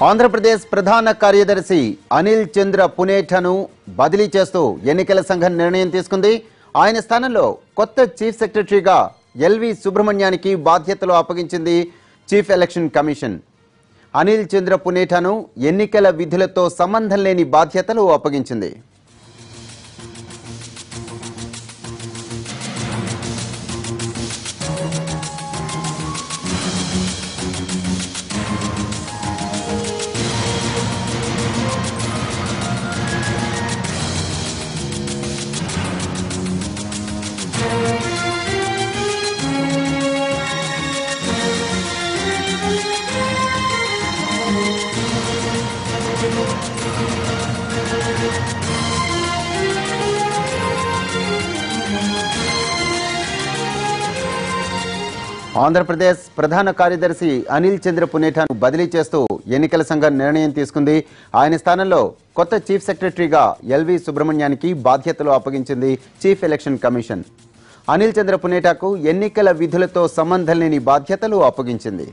ఆంధ్రప్రదేశ్ ప్రధాన కార్యదర్శి అనిల్ చంద్ర పునేఠను బదిలీ చేస్తూ ఎన్నికల సంఘం నిర్ణయం తీసుకుంది. ఆయన స్థానంలో కొత్త చీఫ్ సెక్రటరీగా ఎల్వి సుబ్రహ్మణ్యానికి బాధ్యతలు అప్పగించింది chief election commission. Anil Chandra పునేఠను ఎన్నికల విధులతో సంబంధం లేని బాధ్యతలు అప్పగించింది. ఆంధ్రప్రదేశ్ ప్రధాన కార్యదర్శి అనిల్ చంద్ర పునేఠను బదిలీ చేస్తూ ఎన్నికల సంఘం నిర్ణయం తీసుకుంది. ఆయన స్థానంలో కొత్త చీఫ్ సెక్రటరీగా ఎల్వి సుబ్రహ్మణ్యానికి బాధ్యతలు అప్పగించింది chief election commission. Anil Chandra పునేఠకు ఎన్నికల విధులతో సంబంధం లేని బాధ్యతలు అప్పగించింది.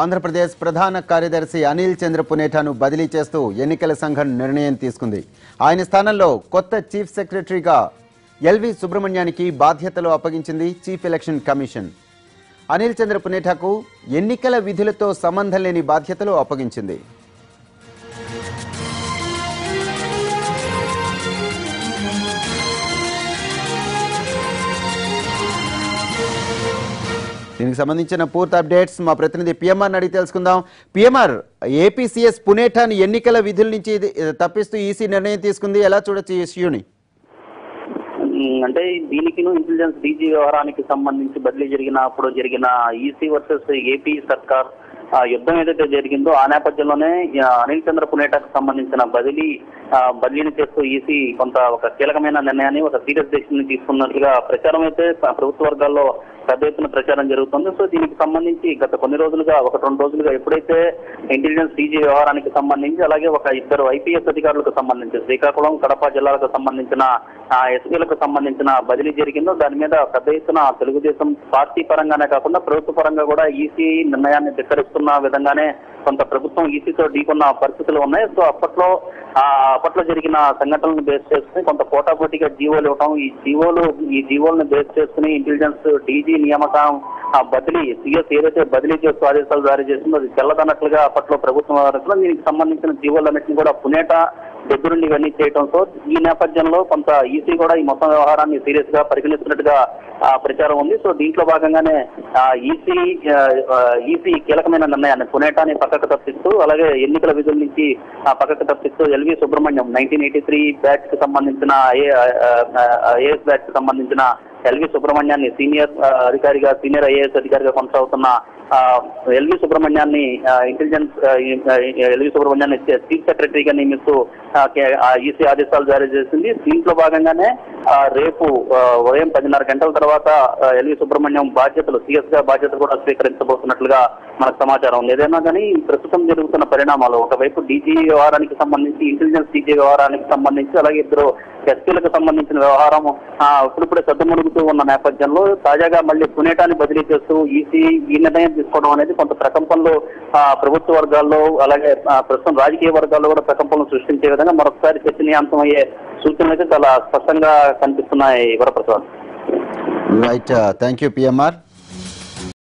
ఆంధ్రప్రదేశ్ ప్రధాన కార్యదర్శి అనిల్ చంద్ర పునేఠను బదిలీ చేస్తూ ఎన్నికల సంఘం నిర్ణయం తీసుకుంది. ఆయన స్థానంలో కొత్త చీఫ్ సెక్రటరీగా ఎల్వి సుబ్రహ్మణ్యానికి బాధ్యతలు అప్పగించింది chief election commission. Anil Chandra పునేఠకు ఎన్నికల విధులతో సంబంధం లేని బాధ్యతలు అప్పగించింది. దీనికి సంబంధించిన పూర్తి అప్డేట్స్ మా ప్రతినిధి పిఎంఆర్ అడిగి తెలుసుకుందాం. పిఎంఆర్, ఏపీసీఎస్ పునేఠాను ఎన్నికల విధుల నుంచి తప్పిస్తూ ఈసీ నిర్ణయం తీసుకుంది, ఎలా చూడొచ్చు ఈ ఇష్యూని? అంటే దీనికి ఇంటెలిజెన్స్ డీజీ వ్యవహారానికి సంబంధించి బదిలీ జరిగినప్పుడు జరిగిన ఈసీ వర్సెస్ ఏపీ సర్కార్ యుద్ధం ఏదైతే జరిగిందో ఆ నేపథ్యంలోనే అనిల్ చంద్ర పునేఠకు సంబంధించిన బదిలీని చేస్తూ ఈసీ ఒక కీలకమైన నిర్ణయాన్ని, ఒక సీరియస్ డెసిషన్ తీసుకున్నట్లుగా ప్రచారం అయితే ప్రభుత్వ వర్గాల్లో పెద్ద ఎత్తున ప్రచారం జరుగుతుంది. సో దీనికి సంబంధించి గత కొన్ని రోజులుగా, 1-2 రోజులుగా ఎప్పుడైతే ఇంటెలిజెన్స్ డీజీ వ్యవహారానికి సంబంధించి, అలాగే ఒక 2 ఐపీఎస్ అధికారులకు సంబంధించి శ్రీకాకుళం, కడప జిల్లాలకు సంబంధించిన ఎస్పీలకు సంబంధించిన బదిలీ జరిగిందో దాని మీద పెద్ద ఎత్తున తెలుగుదేశం పార్టీ పరంగానే కాకుండా ప్రభుత్వ పరంగా కూడా ఈసీ నిర్ణయాన్ని ధిక్కరిస్తున్న విధంగానే కొంత ప్రభుత్వం ఈసీతో ఢీకొన్న పరిస్థితులు ఉన్నాయి. సో అప్పట్లో జరిగిన సంఘటనలను బేస్ చేసుకుని కొంత పోటాపోటీగా జీవోలు ఇవ్వడం, ఈ జీవోలను బేస్ చేసుకుని ఇంటెలిజెన్స్ డీజీ నియామకం బదిలీ సీఎస్ ఏదైతే బదిలీ చేస్తూ ఆదేశాలు జారీ చేసిందో అది చెల్లదన్నట్లుగా అప్పట్లో ప్రభుత్వం దీనికి సంబంధించిన జీవోలన్నింటినీ కూడా పునేఠ దగ్గరుండి ఇవన్నీ చేయడంతో ఈ నేపథ్యంలో కొంత ఈసీ కూడా ఈ మొత్తం వ్యవహారాన్ని సీరియస్ గా పరిగణిస్తున్నట్టుగా ప్రచారం ఉంది. సో దీంట్లో భాగంగానే ఈసీ కీలకమైన నిర్ణయాన్ని పునేఠాని పక్కకు తప్పిస్తూ, అలాగే ఎన్నికల విధుల నుంచి పక్కకు తప్పిస్తూ ఎల్వి సుబ్రహ్మణ్యం 1983 బ్యాచ్ కి సంబంధించిన ఐఏఎస్ బ్యాచ్ కి సంబంధించిన ఎల్వి సుబ్రహ్మణ్యాన్ని సీనియర్ ఐఏఎస్ అధికారిగా కొనసాగుతున్న ఎల్వి సుబ్రహ్మణ్యాన్ని చీఫ్ సెక్రటరీగా నియమిస్తూ ఈసీ ఆదేశాలు జారీ చేసింది. దీంట్లో భాగంగానే రేపు ఉదయం 10:30 గంటల తర్వాత ఎల్వి సుబ్రహ్మణ్యం సీఎస్ గా బాధ్యతలు కూడా స్వీకరించబోతున్నట్లుగా మనకు సమాచారం ఉంది. ఏదైనా కానీ ప్రస్తుతం జరుగుతున్న పరిణామాలు, ఒకవైపు డీజీ వ్యవహారానికి సంబంధించి, ఇంటెలిజెన్స్ డీజీ వ్యవహారానికి సంబంధించి, అలాగే 2 ఎస్పీలకు సంబంధించిన వ్యవహారం ఇప్పుడిప్పుడే సద్దుమణుగుతూ జరుగుతూ ఉన్న నేపథ్యంలో తాజాగా మళ్ళీ పునేటాని బదిలీ చేస్తూ ఈసీ ఈ నిర్ణయం తీసుకోవడం అనేది కొంత ప్రకంపనలు ప్రభుత్వ వర్గాల్లో అలాగే ప్రస్తుతం రాజకీయ వర్గాల్లో కూడా ప్రకంపనలు సృష్టించే విధంగా మరొకసారి చర్చనీయాంశం అయ్యే సూచనలు అయితే చాలా స్పష్టంగా కనిపిస్తున్నాయి Varaprasad. Right, thank you PMR.